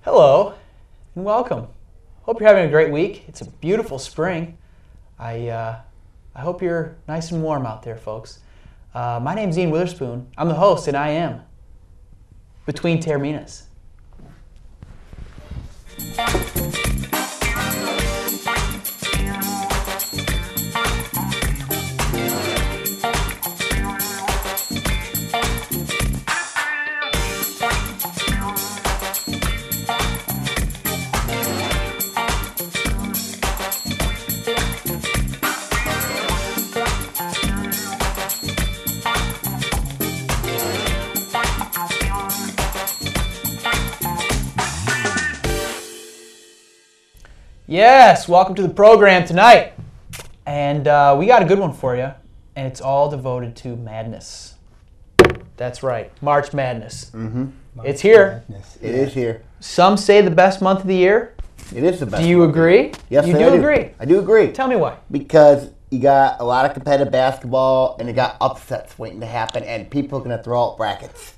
Hello and welcome. Hope you're having a great week. It's a beautiful spring. I hope you're nice and warm out there, folks. My name's Ian Witherspoon. I'm the host, and I am Between Taorminas. Yes, welcome to the program tonight. And we got a good one for you, and it's all devoted to madness. That's right, March Madness. It's here. Madness. It is here. Some say the best month of the year. It is the best. Do you agree? Yes, you I do agree. I do agree. Tell me why. Because you got a lot of competitive basketball, and you got upsets waiting to happen, and people are going to throw out brackets.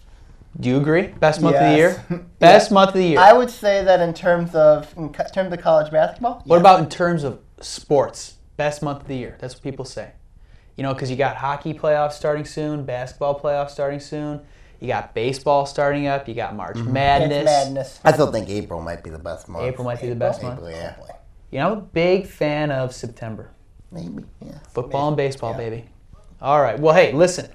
Do you agree? Best month of the Yes. year? Best month of the year. I would say that in terms of college basketball. What about in terms of sports? Best month of the year. That's what people say. You know, because you got hockey playoffs starting soon, basketball playoffs starting soon. You got baseball starting up. You got March Madness. It's madness. I still think April might be the best month. April might be the best month. April, yeah. You know, I'm a big fan of September. Maybe, yeah. Football and baseball, baby. All right. Well, hey, listen.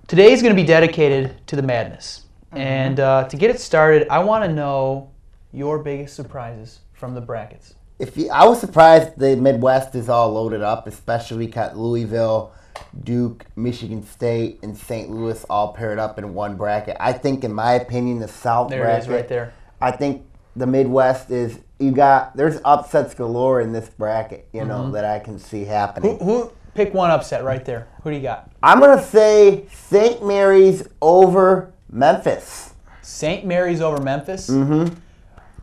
Today's going to be dedicated to the madness. And to get it started, I want to know your biggest surprises from the brackets. I was surprised the Midwest is all loaded up, especially got Louisville, Duke, Michigan State, and St. Louis all paired up in one bracket. I think, in my opinion, the South There bracket. it is right there. I think the Midwest is, there's upsets galore in this bracket, that I can see happening. Who pick one upset right there? Who do you got? I'm going to say St. Mary's over Memphis. St. Mary's over Memphis? Mm-hmm.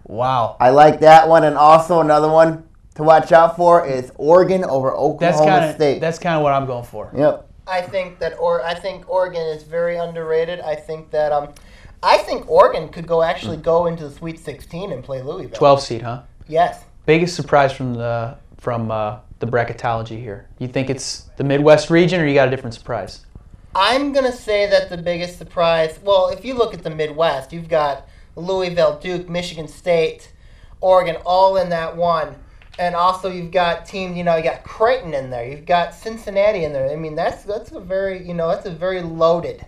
Wow. I like that one. And also another one to watch out for is Oregon over Oklahoma State. That's kind of what I'm going for. Yep. I think Oregon is very underrated. I think Oregon could go into the Sweet 16 and play Louisville. 12 seed, huh? Yes. Biggest surprise from the bracketology here. You think it's the Midwest region, or you got a different surprise? I'm going to say that the biggest surprise, well, if you look at the Midwest, you've got Louisville, Duke, Michigan State, Oregon, all in that one. And also you've got teams, you got Creighton in there. You've got Cincinnati in there. I mean, that's a very loaded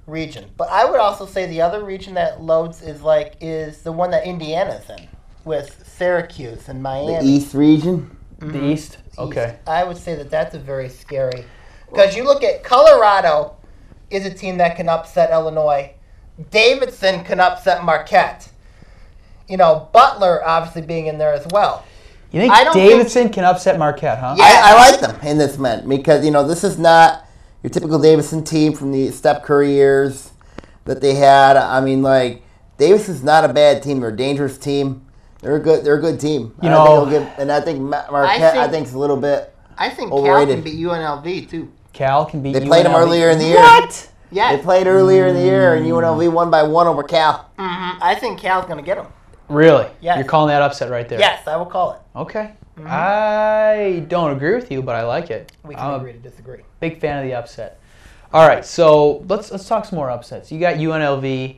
region. But I would also say the other region that loads is the one that Indiana's in, with Syracuse and Miami. The East region? The East? Okay. I would say that that's a very scary. Because you look at Colorado is a team that can upset Illinois. Davidson can upset Marquette. Butler obviously being in there as well. You think Davidson can upset Marquette, huh? Yeah. I like them in this man because, this is not your typical Davidson team from the Steph Curry years that they had. I mean, Davidson's not a bad team. They're a dangerous team. They're a good team. I think Marquette, is a little bit I think overrated. Cal can beat UNLV, too. Cal can beat UNLV. They played them earlier in the year. What? Yeah. They played earlier in the year, and UNLV won by 1 over Cal. Mm-hmm. I think Cal's going to get them. Really? Yes. You're calling that upset right there? Yes, I will call it. Okay. I don't agree with you, but I like it. We can agree to disagree. Big fan of the upset. All right, so let's talk some more upsets. You got UNLV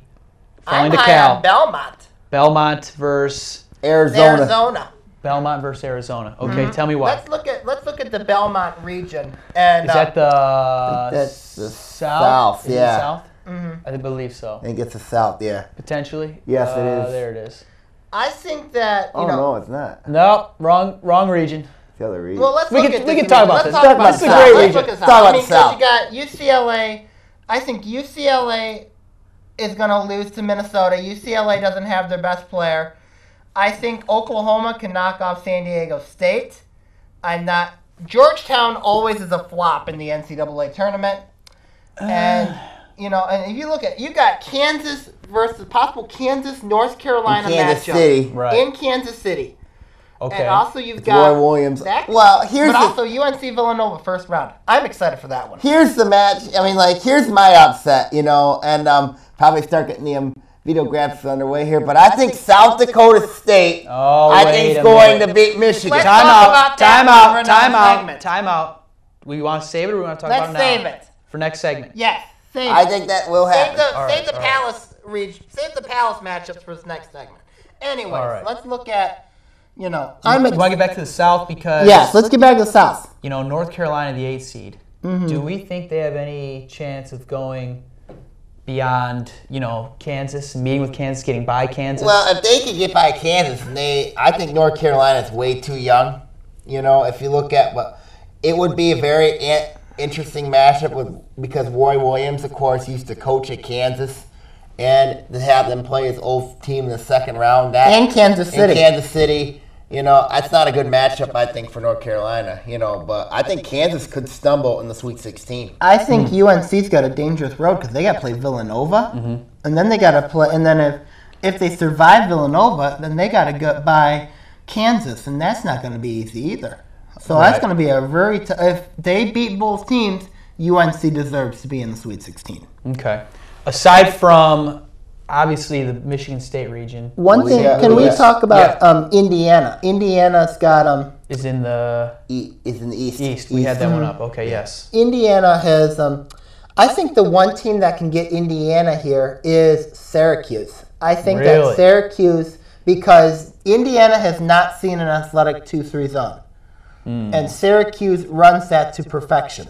falling to Cal. On Belmont. Belmont versus Arizona. Belmont versus Arizona. Okay, tell me why. Let's look at the Belmont region. And is that that's the South? South, Is yeah. it South? Mm-hmm. I believe so. I think it's the South, yeah. Potentially. Yes, it is. There it is. I think that no, it's not. No, wrong region. It's the other region. Well, let's We look can- at we this can talk region. about this. Let's talk about This the is a South. great Let's region. look at Let's talk about the because South. you got UCLA. I think UCLA is going to lose to Minnesota. UCLA doesn't have their best player. I think Oklahoma can knock off San Diego State. Georgetown always is a flop in the NCAA tournament. And if you look at, you got Kansas versus possible North Carolina Kansas matchup. City. Right. In Kansas City. Okay. And also you've got Roy Williams. But also UNC Villanova first round. I'm excited for that one. Here's the match. I mean, here's my upset, and probably start getting the video graphics underway here, but I think South Dakota State, wait is a going minute. to beat Michigan. Let's Time talk out. about Time that out. for Time another out. segment. Time out. We want to save it, or we want to talk about it now? Let's save it. For next segment. Yes, save I it. think that will Save happen. the Palace save the Palace matchups for this next segment. Anyways, All right. let's look at, You want to get back to the South because Yes, let's get back to the South. North Carolina, the 8th seed. Do we think they have any chance of going beyond, Kansas, meeting with Kansas, getting by Kansas? Well, if they could get by Kansas, I think North Carolina is way too young. If you look at it would be a very interesting matchup because Roy Williams, of course, used to coach at Kansas, and to have them play his old team in the second round. And Kansas City. That's not a good matchup, I think, for North Carolina. But I think Kansas could stumble in the Sweet 16. I think UNC's got a dangerous road because they got to play Villanova, and then they got to play. And then if they survive Villanova, then they got to go by Kansas, and that's not going to be easy either. So that's going to be a very if they beat both teams, UNC deserves to be in the Sweet 16. Okay. Aside from obviously the Michigan State region, One thing, can we talk about Indiana? Indiana's got is in the Is in the East. East. We had that one up. Okay, yes. Indiana has. I think the one team that can get Indiana here is Syracuse. I think Really? that Syracuse, because Indiana has not seen an athletic 2-3 zone, and Syracuse runs that to perfection.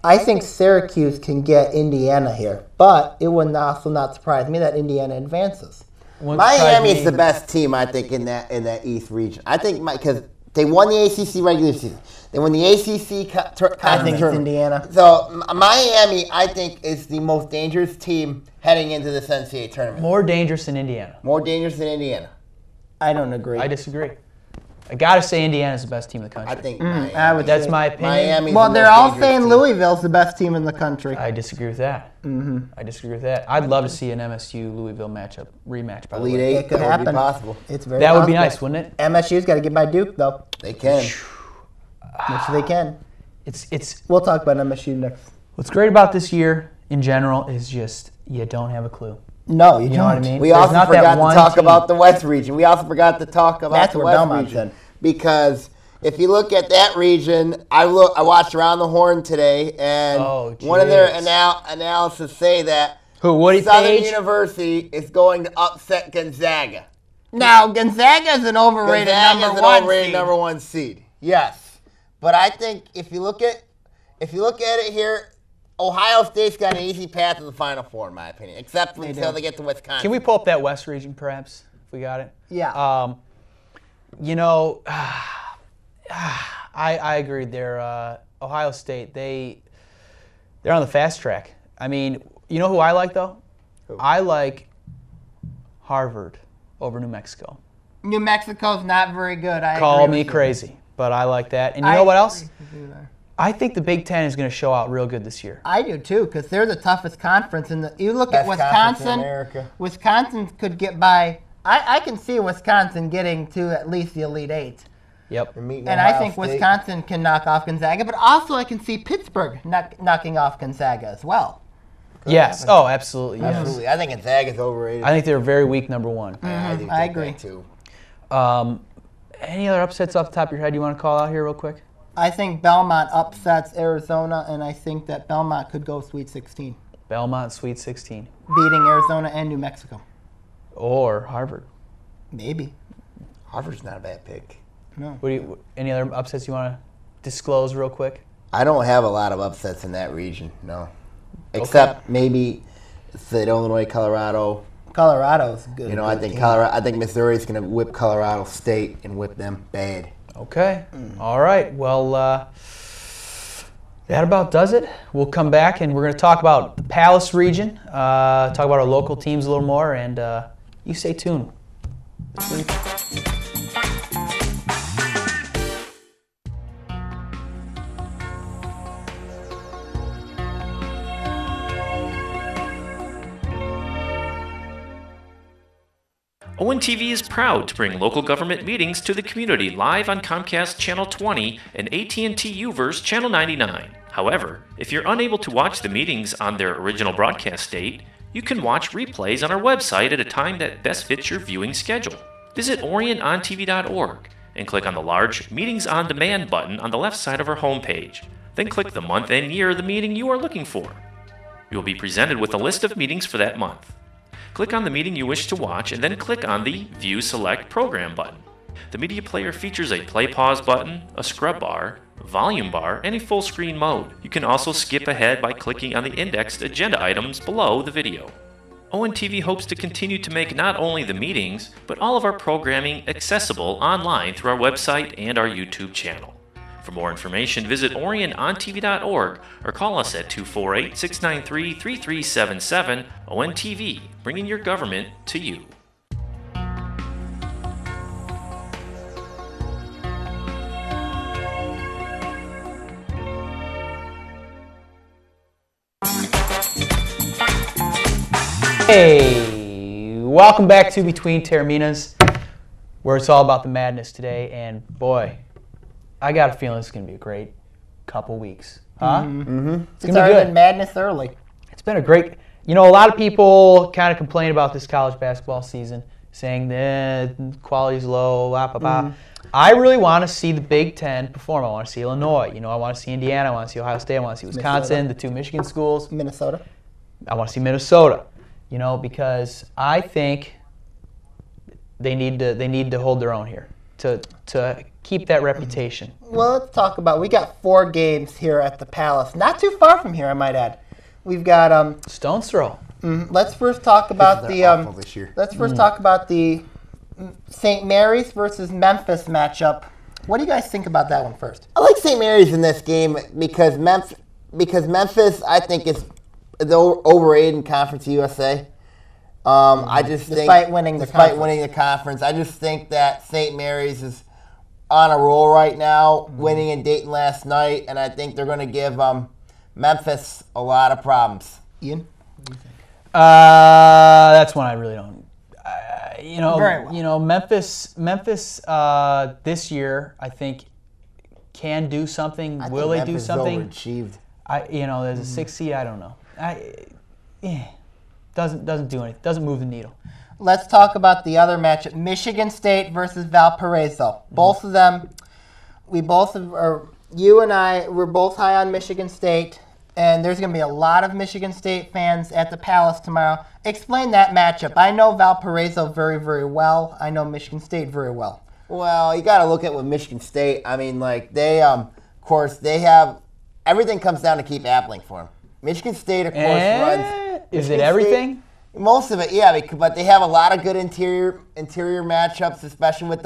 I think Syracuse can get Indiana here, but it would also not surprise me that Indiana advances. Miami is the best team, I think, in that East region. I think because they won the ACC regular season, they won the ACC I think it's Indiana. So Miami, I think, is the most dangerous team heading into this NCAA tournament. More dangerous than Indiana. More dangerous than Indiana. I don't agree. I disagree. I gotta say Indiana's the best team in the country. I think That's my opinion. Miami's Well, the they're most all dangerous saying team. Louisville's the best team in the country. I disagree with that. I disagree with that. I'd love to see an MSU Louisville rematch. By the Elite way, Eight, It could that would happen. be possible. It's very that would be possible. nice, wouldn't it? MSU's got to get by Duke, though, They can. which they can. It's We'll talk about MSU next. what's great about this year in general is just you don't have a clue. No, you, You don't. know what I mean? We There's also not that forgot to one talk team. about the West region. We also forgot to talk about That's the where West Belmont's region. in. Because if you look at that region, I watched Around the Horn today, and Oh, one of their jeez. analysis say that Who? Woody Southern Page? University is going to upset Gonzaga. Now, Gonzaga's an overrated Gonzaga's number an one overrated seed. number one seed. Yes, but I think if you look at it here, Ohio State's got an easy path to the Final Four, in my opinion, except until they get to Wisconsin. Can we pull up that West region, perhaps, if we got it? Yeah. I agree there. Ohio State, they're on the fast track. I mean, you know who I like, though? I like Harvard over New Mexico. New Mexico's not very good. I Call agree me with you. crazy, but I like that. And you know what else? I think the Big Ten is going to show out real good this year. I do too, because they're the toughest conference. You look Best at conference in Wisconsin. America. Wisconsin could get by. I can see Wisconsin getting to at least the Elite Eight. Yep. And I think Wisconsin can knock off Gonzaga, but also I can see Pittsburgh knocking off Gonzaga as well. Yes. Oh, absolutely. Yes. Absolutely. I think Gonzaga's overrated. I think they're a very weak number one. I think I that agree. too. Any other upsets off the top of your head you want to call out here real quick? I think Belmont upsets Arizona, and I think that Belmont could go Sweet 16, Belmont, Sweet 16. beating Arizona and New Mexico. Or Harvard. Maybe. Harvard's not a bad pick. No. Any other upsets you want to disclose real quick? I don't have a lot of upsets in that region, no. Except maybe the Illinois, Colorado. Colorado's good. You know, I think Missouri's going to whip Colorado State and whip them bad. Okay. All right. Well, that about does it. We'll come back and we're going to talk about the Palace region, talk about our local teams a little more, and you stay tuned. ONTV is proud to bring local government meetings to the community live on Comcast Channel 20 and AT&T UVerse Channel 99. However, if you're unable to watch the meetings on their original broadcast date, You can watch replays on our website at a time that best fits your viewing schedule. Visit orionontv.org and click on the large Meetings on Demand button on the left side of our homepage. Then click the month and year of the meeting you are looking for. You will be presented with a list of meetings for that month. Click on the meeting you wish to watch and then click on the View Select Program button. The media player features a play-pause button, a scrub bar, volume bar, and a full screen mode. You can also skip ahead by clicking on the indexed agenda items below the video. ONTV hopes to continue to make not only the meetings, but all of our programming accessible online through our website and our YouTube channel. For more information, visit orionontv.org or call us at 248-693-3377. ONTV, bringing your government to you. Hey, welcome back to Between Taorminas, where it's all about the madness today. And boy, I got a feeling it's going to be a great couple weeks. Huh? Mm-hmm. It's going to be already good. been madness early. It's been a great, a lot of people kind of complain about this college basketball season, saying the quality's low, blah, blah, blah. I really want to see the Big Ten perform. I want to see Illinois. I want to see Indiana. I want to see Ohio State. I want to see Wisconsin, the two Michigan schools. Minnesota. I want to see Minnesota. Because I think they need to hold their own here to keep that reputation. Well, let's talk about. We got 4 games here at the Palace, not too far from here, I might add. We've got stone's throw. Let's first talk about this year. Let's first talk about the St. Mary's versus Memphis matchup. What do you guys think about that one first? I like St. Mary's in this game because Memphis, I think, is overrated in Conference USA. I just think, despite winning the conference, I just think that St. Mary's is on a roll right now, winning in Dayton last night, and I think they're going to give Memphis a lot of problems. Ian, what do you think? That's one I really don't. Very well. Memphis this year, I think, can do something. Will they do something? Overachieved. There's a 6 seed. I don't know. Doesn't do anything. Doesn't move the needle. Let's talk about the other matchup: Michigan State versus Valparaiso. Both of them, you and I, we're both high on Michigan State, and there's going to be a lot of Michigan State fans at the Palace tomorrow. Explain that matchup. I know Valparaiso very, very well. I know Michigan State very well. Well, you got to look at with Michigan State. I mean, they of course, they have everything comes down to keep appling for them. Michigan State, of course, runs. Is it everything? State, most of it, yeah. But they have a lot of good interior matchups, especially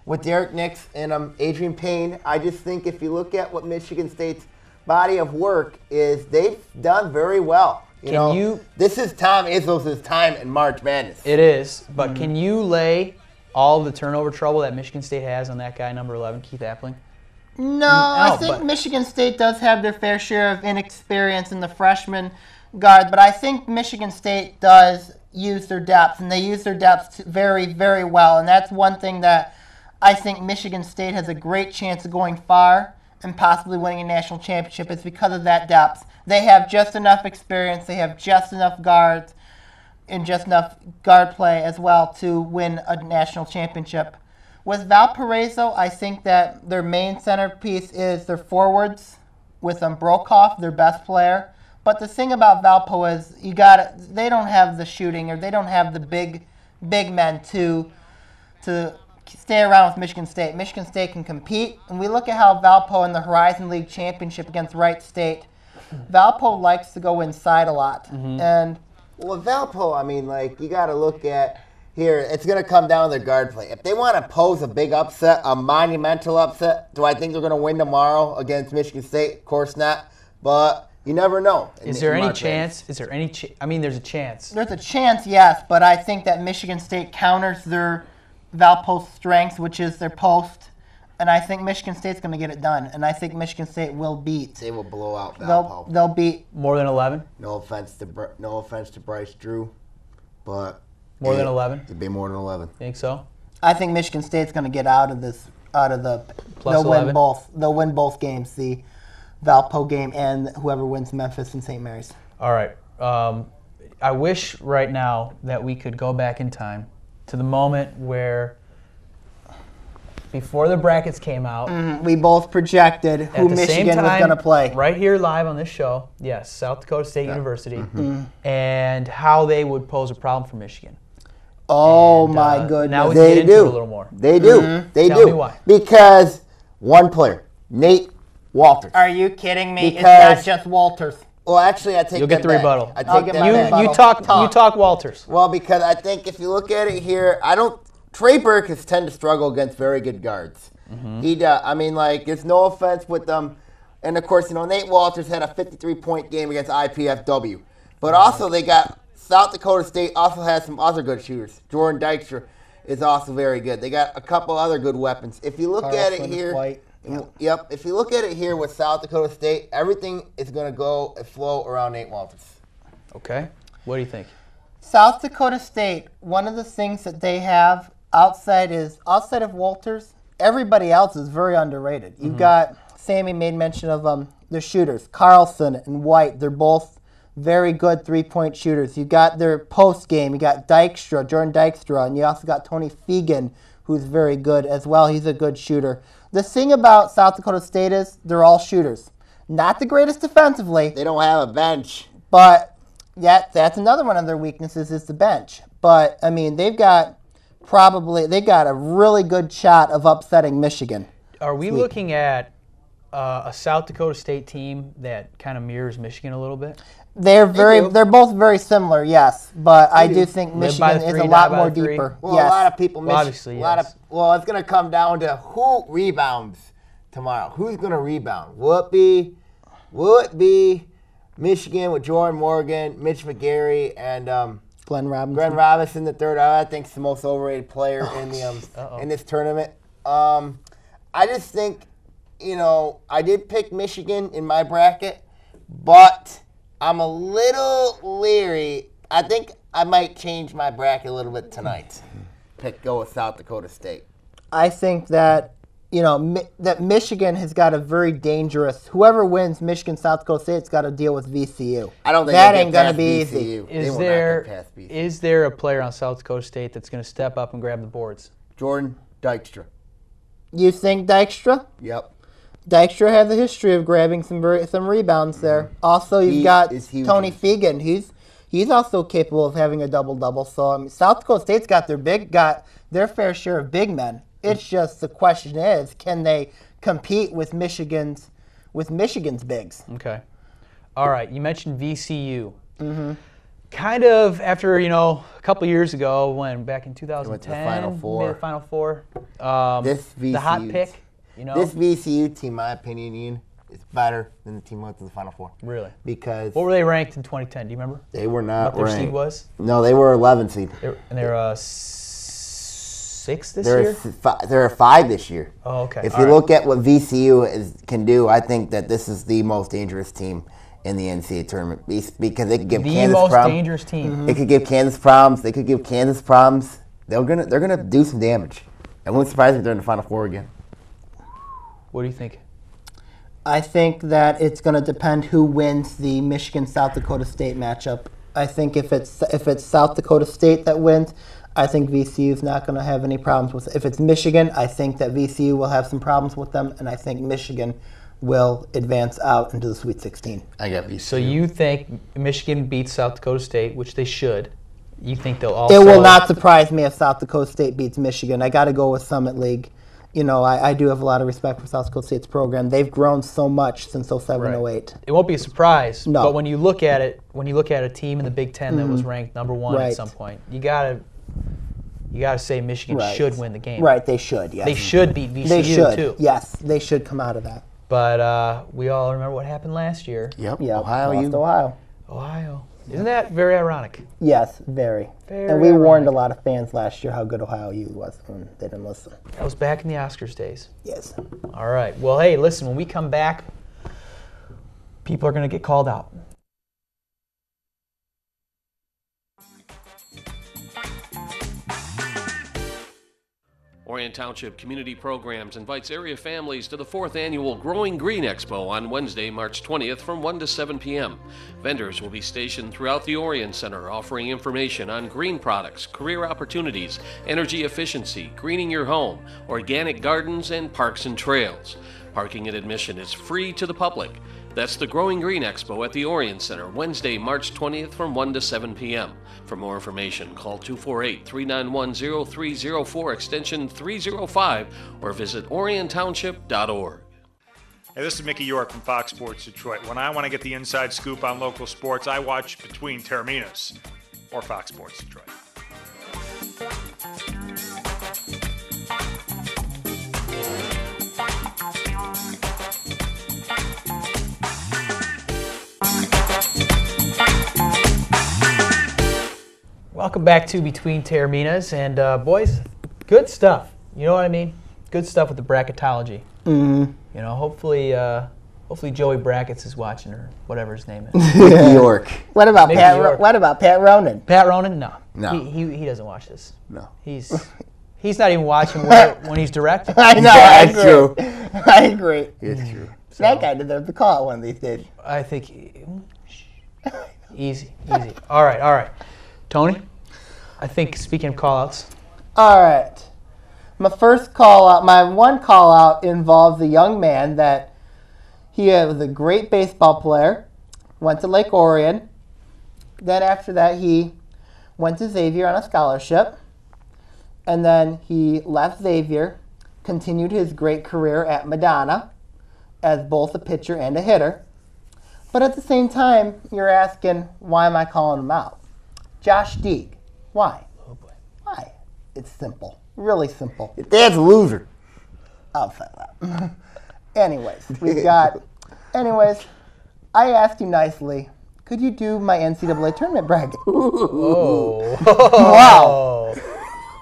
with Derek Nix and Adrian Payne. I just think if you look at what Michigan State's body of work is, they've done very well. This is Tom Izzo's time in March Madness. It is, but can you lay all the turnover trouble that Michigan State has on that guy, number 11, Keith Appling? No, I think Michigan State does have their fair share of inexperience in the freshman guard, but I think Michigan State does use their depth, and they use their depth very, very well, and that's one thing that I think Michigan State has a great chance of going far and possibly winning a national championship. It's because of that depth. They have just enough experience, they have just enough guards, and just enough guard play as well to win a national championship. With Valparaiso, I think that their main centerpiece is their forwards with Brokoff, their best player. But the thing about Valpo is they don't have the shooting, or they don't have the big men to stay around with Michigan State. Michigan State can compete, and we look at how Valpo in the Horizon League Championship against Wright State, Valpo likes to go inside a lot. And with Valpo, I mean, you got to look at. Here, it's going to come down to their guard play. If they want to pose a big upset, a monumental upset, do I think they're going to win tomorrow against Michigan State? Of course not. But you never know. Is there any chance? I mean, there's a chance. There's a chance, yes, but I think that Michigan State counters their Valpo's strengths, which is their post, and I think Michigan State's going to get it done, and I think Michigan State will beat. They will blow out Valpo. They'll beat more than 11. No offense to Bryce Drew, but. More than 11? It'd be more than 11. Think so? I think Michigan State's going to get out of the. Plus they'll 11? win both. They'll win both games, the Valpo game and whoever wins Memphis and St. Mary's. All right. I wish right now that we could go back in time to the moment where, before the brackets came out, We both projected who at the same Michigan was time, going to play. right here live on this show, yes, South Dakota State University, and how they would pose a problem for Michigan. Oh, And, my goodness. Now we can get into it a little more. They do. They Tell do. me why. Because one player, Nate Walters. Are you kidding me? Because- It's not just Walters. Well, actually, I take You'll that get the back. rebuttal. I I'll take get that my back. rebuttal. You talk Walters. Well, because I think if you look at it here, Trey Burke has tend to struggle against very good guards. He does. I mean, like, there's no offense with them. And, of course, Nate Walters had a 53-point game against IPFW. But also they got South Dakota State also has some other good shooters. Jordan Dykstra is also very good. They got a couple other good weapons. If you look at it Carlson, here, White. Yep. If you look at it here with South Dakota State, everything is going to go and flow around Nate Walters. Okay. What do you think? South Dakota State, one of the things that they have outside of Walters, everybody else is very underrated. You've got, Sammy made mention of the shooters, Carlson and White. They're both very good three-point shooters. You got their post game. You got Dykstra, Jordan Dykstra, and you also got Tony Fegan, who's very good as well. He's a good shooter. The thing about South Dakota State is they're all shooters. Not the greatest defensively, They don't have a bench. but that's another one of their weaknesses is the bench. But, I mean, they've got a really good shot of upsetting Michigan. Are we looking at a South Dakota State team that kind of mirrors Michigan a little bit? They're do. they're both very similar, yes. But I do. do think Live by Michigan the is three, a die lot by more the three. deeper. Well, Yes. a lot of people Well, obviously, yes. Well, it's going to come down to who rebounds tomorrow. Who's going to rebound? Will it be Michigan with Jordan Morgan, Mitch McGarry, and Glenn Robinson. Glenn Robinson the third? I think he's the most overrated player in this tournament. I just think, I did pick Michigan in my bracket, but I'm a little leery. I think I might change my bracket a little bit tonight. Go with South Dakota State. I think that that Michigan has got a very dangerous. Whoever wins Michigan South Dakota State's got to deal with VCU. I don't think that they ain't get gonna past be VCU. easy. They will not get past VCU. Is there a player on South Dakota State that's going to step up and grab the boards? Jordan Dykstra. You think Dykstra? Yep. Dykstra has a history of grabbing some rebounds there. Also, you've got is huge. Tony Fegan. He's also capable of having a double-double. So South Dakota State's got their fair share of big men. It's just the question is, can they compete with Michigan's bigs? Okay. All right. You mentioned VCU. Kind of after, a couple years ago, back in 2010, went to the Final Four. made the Final Four. This The hot VCU pick, This VCU team, in my opinion, Ian, is better than the team that went to the Final Four. Really? Because What were they ranked in 2010? Do you remember? they were not What their ranked. seed was? No, they were 11 seed. They're 6 this year? They're a 5 this year. Oh, okay. If All you right. look at what VCU can do, I think that this is the most dangerous team in the NCAA tournament because they could give The Kansas most problems. dangerous team. They could give Kansas problems. They could give Kansas problems. They're gonna do some damage. I wouldn't surprise me if they're in the Final Four again. What do you think? I think that it's going to depend who wins the Michigan-South Dakota State matchup. I think if it's South Dakota State that wins, I think VCU is not going to have any problems with it. If it's Michigan, I think that VCU will have some problems with them, and I think Michigan will advance out into the Sweet 16. I got VCU. So you think Michigan beats South Dakota State, which they should. You think they'll also... It will not surprise me if South Dakota State beats Michigan. I got to go with Summit League. I do have a lot of respect for South Dakota State's program. They've grown so much since 07, 08. It won't be a surprise, No. but when you look at a team in the Big Ten that was ranked number one Right. at some point, you gotta say Michigan Right. should win the game. Right, they should, yes. They should beat VCU They should, too. yes. They should come out of that. But we all remember what happened last year. Yep. Yeah, Ohio. lost Ohio. Ohio. Isn't that very ironic? Yes, very. Very And we warned a ironic. lot of fans last year how good Ohio U was, and they didn't listen. That was back in the Oscars days. Yes. All right. Well, hey, listen, when we come back, people are going to get called out. Orion Township Community Programs invites area families to the 4th Annual Growing Green Expo on Wednesday, March 20th from 1 to 7 p.m. Vendors will be stationed throughout the Orion Center offering information on green products, career opportunities, energy efficiency, greening your home, organic gardens, and parks and trails. Parking and admission is free to the public. That's the Growing Green Expo at the Orion Center, Wednesday, March 20th from 1 to 7 p.m. For more information, call 248-391-0304 extension 305 or visit oriontownship.org. Hey, this is Mickey York from Fox Sports Detroit. When I want to get the inside scoop on local sports, I watch Between Taorminas or Fox Sports Detroit. Welcome back to Between Taorminas, and boys, good stuff. You know what I mean? Good stuff with the bracketology. Mm-hmm. You know, hopefully Joey Brackets is watching, or whatever his name is. Mickey York. What about Mickey Pat? York. What about Pat Ronan? Pat Ronan? No. He doesn't watch this. No. He's not even watching when he's directing. I know. Yeah, I that's agree. true. I agree. It's true. That guy deserves a call one of these days. I think easy. All right. Tony, I think speaking of call-outs, All right. My one call out involves a young man that he was a great baseball player, went to Lake Orion. Then after that, he went to Xavier on a scholarship. And then he left Xavier, continued his great career at Madonna as both a pitcher and a hitter. But at the same time, you're asking, why am I calling him out? Josh Deeg. Why? oh boy, Why? It's simple. Really simple. Your dad's a loser. I'll say that. Anyways, I asked you nicely, could you do my NCAA tournament bracket? oh, Wow.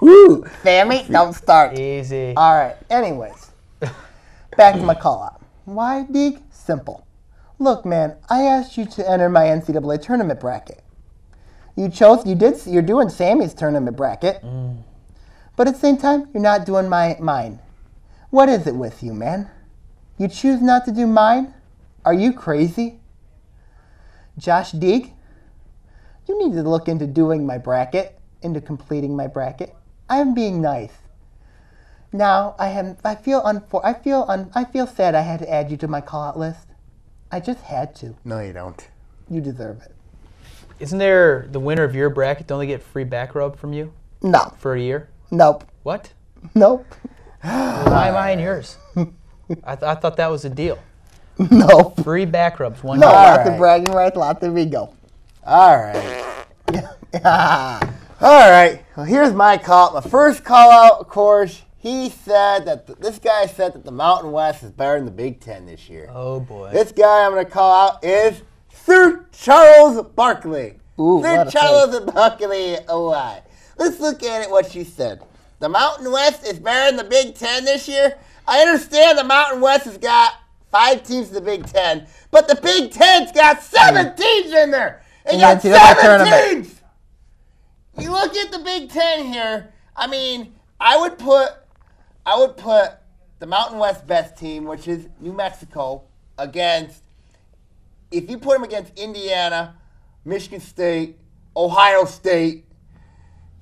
Woo. Sammy, don't start. easy. All right. Anyways, back to my call out. Why, Deeg? Simple. Look, man, I asked you to enter my NCAA tournament bracket. You're doing Sammy's tournament bracket. But at the same time, you're not doing mine. What is it with you, man? You choose not to do mine? Are you crazy? Josh Deeg, you need to look into doing my bracket, into completing my bracket. I am being nice. Now, I feel sad I had to add you to my call-out list. I just had to. No, you don't. You deserve it. Isn't there the winner of your bracket? Don't they get free back rub from you No. for a year? Nope. What? Nope. Why am I in yours? I thought that was a deal. Nope. Free back rubs, one No, year. lots of right. bragging rights, lots of ego. All right. All right. Well, here's my call. My first call out, of course. He said this guy said that the Mountain West is better than the Big Ten this year. Oh boy. This guy I'm going to call out is Sir Charles Barkley. Ooh, Sir what a Charles Barkley. Why? Let's look at it. What she said. The Mountain West is better than the Big Ten this year. I understand the Mountain West has got 5 teams in the Big Ten, but the Big Ten's got 7 teams in there. And you got 7 teams. You look at the Big Ten here. I mean, I would put the Mountain West best team, which is New Mexico, against. If you put them against Indiana, Michigan State, Ohio State,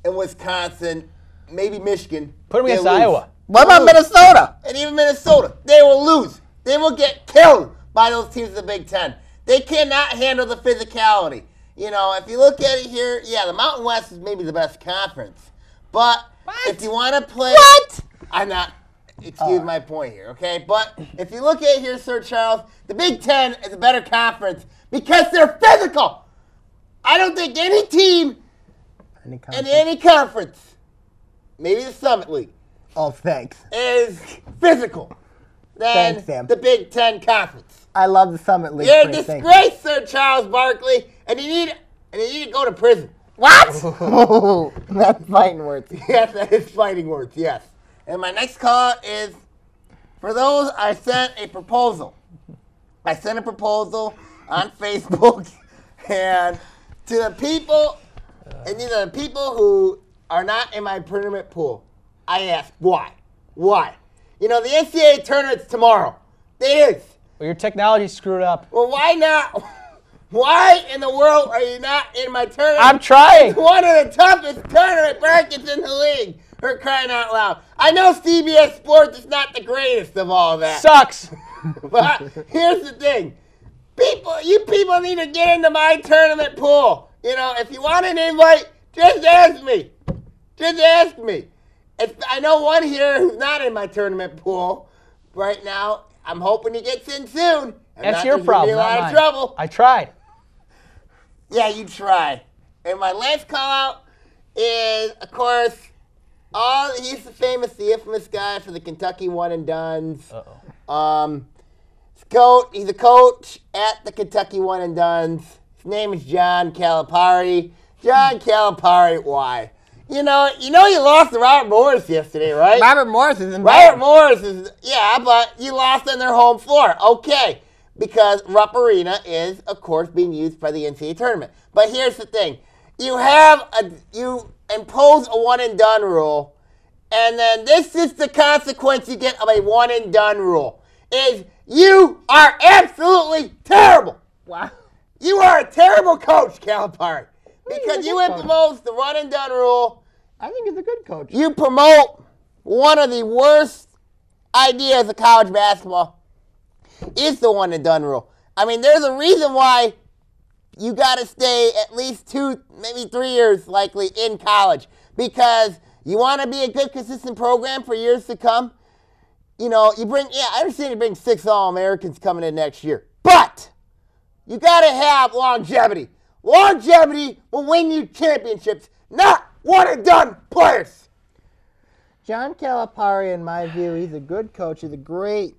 and Wisconsin, maybe Michigan. Put them against they'll lose. Iowa. What about Minnesota? And even Minnesota, they will lose. They will get killed by those teams in the Big Ten. They cannot handle the physicality. You know, if you look at it here, yeah, the Mountain West is maybe the best conference. But if you want to play... What? I'm not... Excuse my point here, okay? But if you look at it here, Sir Charles, the Big Ten is a better conference because they're physical. I don't think any team in any conference, maybe the Summit League, Oh, thanks. is physical than Thanks, Sam. the Big Ten Conference. I love the Summit League. You're a Chris, thank disgrace, Sir Charles Barkley, and you need to go to prison. What? Oh, that's fighting words. Yes, that is fighting words, yes. And my next call is, for those, I sent a proposal. I sent a proposal on Facebook, and to the people, and these are the people who are not in my tournament pool. I ask, why? Why? You know, the NCAA tournament's tomorrow. It is. Well, your technology's screwed up. Well, why not? Why in the world are you not in my tournament? I'm trying. It's one of the toughest tournament brackets in the league. For crying out loud. I know CBS Sports is not the greatest of all that. Sucks. But here's the thing. You people need to get into my tournament pool. You know, if you want an invite, just ask me. Just ask me. I know one here who's not in my tournament pool right now. I'm hoping he gets in soon. That's your problem, Be a lot not of mine. trouble. I tried. Yeah, you try. And my last call out is, of course, he's the infamous guy for the Kentucky one and dones. He's a coach at the Kentucky one and dones. His name is John Calipari. John Calipari, why? You know you lost to Robert Morris yesterday, right? Robert Morris is in Robert Morris is, yeah, but you lost on their home floor. Okay, because Rupp Arena is, of course, being used by the NCAA tournament. But here's the thing. You impose a one-and-done rule, and then this is the consequence you get of a one-and-done rule, is you are absolutely terrible. Wow. You are a terrible coach, Calipari, because you impose the one-and-done rule. I think he's a good coach. You promote one of the worst ideas of college basketball is the one-and-done rule. I mean, there's a reason why you got to stay at least 2, maybe 3 years likely in college, because you want to be a good, consistent program for years to come. You know, I understand you bring 6 All-Americans coming in next year, but you got to have longevity. Longevity will win you championships, not one-and-done players. John Calipari, in my view, he's a good coach. He's a great,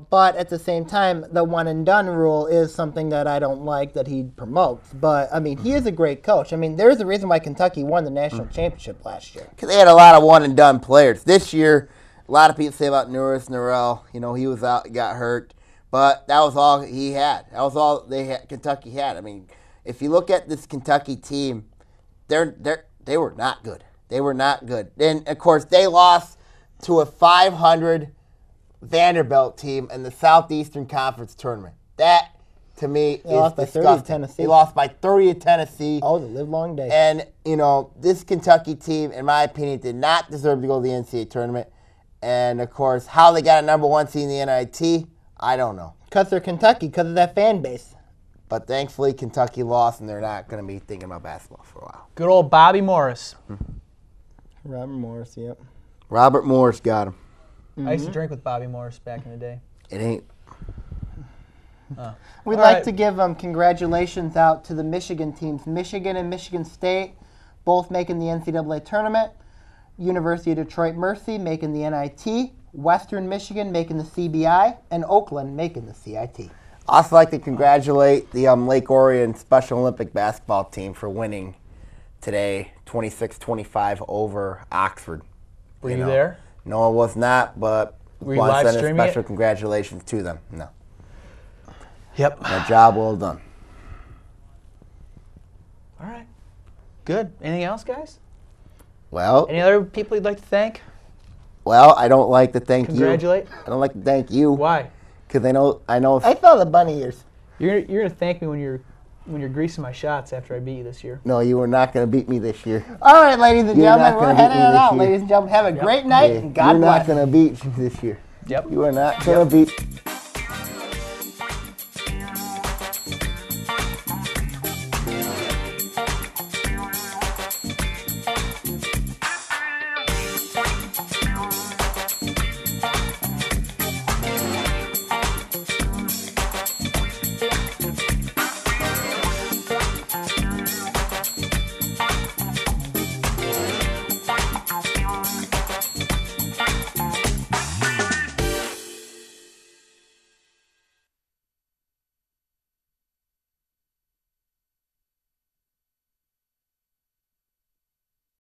but at the same time, the one-and-done rule is something that I don't like that he promotes. But, I mean, he is a great coach. I mean, there's a reason why Kentucky won the national championship last year. Because they had a lot of one-and-done players. This year, a lot of people say about Norrell, he was out, got hurt. But that was all he had. That was all Kentucky had. I mean, if you look at this Kentucky team, they were not good. They were not good. And, of course, they lost to a 500 Vanderbilt team in the Southeastern Conference tournament. That, to me, is lost by 30 disgusting. to Tennessee. They lost by 30 to Tennessee. Oh, the live long day. And, this Kentucky team, in my opinion, did not deserve to go to the NCAA tournament. And, of course, how they got a number 1 seed in the NIT, I don't know. Because they're Kentucky, because of that fan base. But thankfully, Kentucky lost, and they're not going to be thinking about basketball for a while. Good old Bobby Morris. Robert Morris, yep. Robert Morris got him. I used to drink with Bobby Morris back in the day. It ain't. We'd All like right. to give congratulations out to the Michigan teams. Michigan and Michigan State both making the NCAA tournament. University of Detroit Mercy making the NIT. Western Michigan making the CBI. And Oakland making the CIT. Also like to congratulate the Lake Orion Special Olympic basketball team for winning today 26-25 over Oxford. Were you there? No, I was not, but Were you want to live send a streaming special it? congratulations to them. No. Yep. My job well done. All right. Good. Anything else, guys? Well, Any other people you'd like to thank? I don't like to thank Congratulate? you. I don't like to thank you. Why? Because I know. I saw the bunny ears. You're gonna thank me when you're greasing my shots after I beat you this year. No, you were not going to beat me this year. All right, ladies and You're gentlemen, not we're gonna beat heading me it this out. year. Ladies and gentlemen, have a great night, and God You're bless. not going to beat me this year. Yep. You are not going to beat.